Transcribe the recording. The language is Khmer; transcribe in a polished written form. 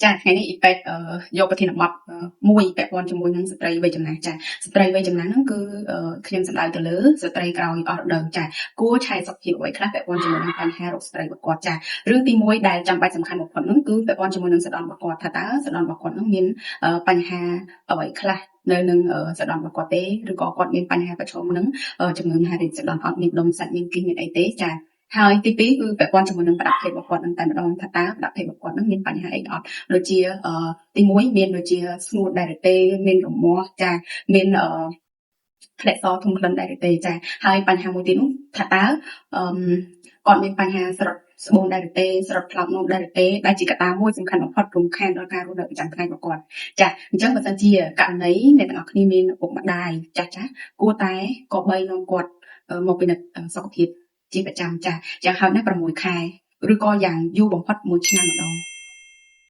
ចាថ្ងៃនេះអ៊ីប៉ែកយកប្រធានបទមួយពាក់ព័ន្ធជាមួយនឹងស្ត្រីវ័យចំណាស់ចាស្ត្រីវ័យចំណាស់ហ្នឹងគឺខ្ញុំសម្ដៅទៅលើស្ត្រីក្រោយអស់រដូវចាគួរឆែកសុខភាពអ្វីខ្លះពាក់ព័ន្ធជាមួយនឹងបញ្ហារោគស្ត្រីរបស់គាត់ចារឿងទី1ដែលចាំបាច់សំខាន់បំផុតហ្នឹងគឺពាក់ព័ន្ធជាមួយនឹងសដនរបស់គាត់ថាតើសដនរបស់គាត់ហ្នឹងមានបញ្ហាអ្វីខ្លះនៅនឹងសដនរបស់គាត់ទេឬក៏គាត់មានបញ្ហាប្រឈមនឹងជំងឺមហារីកសដនអត់មានដុំសាច់មានគីមានអីទេចាហើយទី2គឺពាក់ព័ន្ធជាមួយនឹងប្រដាប់ភេទរបស់គាត់នឹងតែម្ដងថាតើប្រដាប់ភេទរបស់គាត់នឹងមានបញ្ហាអីអត់ដូចជាទី1មានដូចជាស្ងួតដែរទេមានរមាស់ចាមានធ្លាក់សធំក្លិនដែរទេចាហើយបញ្ហាមួយទៀតនោះថាតើគាត់មានបញ្ហាស្រត់ស្បូនដែរទេស្រត់ផ្លោកនោមដែរទេដែលជាកត្តាមួយសំខាន់បំផុតរំខានដល់ការរស់នៅប្រចាំថ្ងៃរបស់គាត់ចាអញ្ចឹងបើសិនជាករណីអ្នកទាំងអស់គ្នាមានឪពុកម្ដាយចាស់គួរតែក៏បីនាំគាត់មកពិនិត្យសុខភាពជាប្រចាំចាយ៉ាងហោចណាស់6ខែឬក៏យ៉ាងយូរបំផុត1ឆ្នាំម្ដង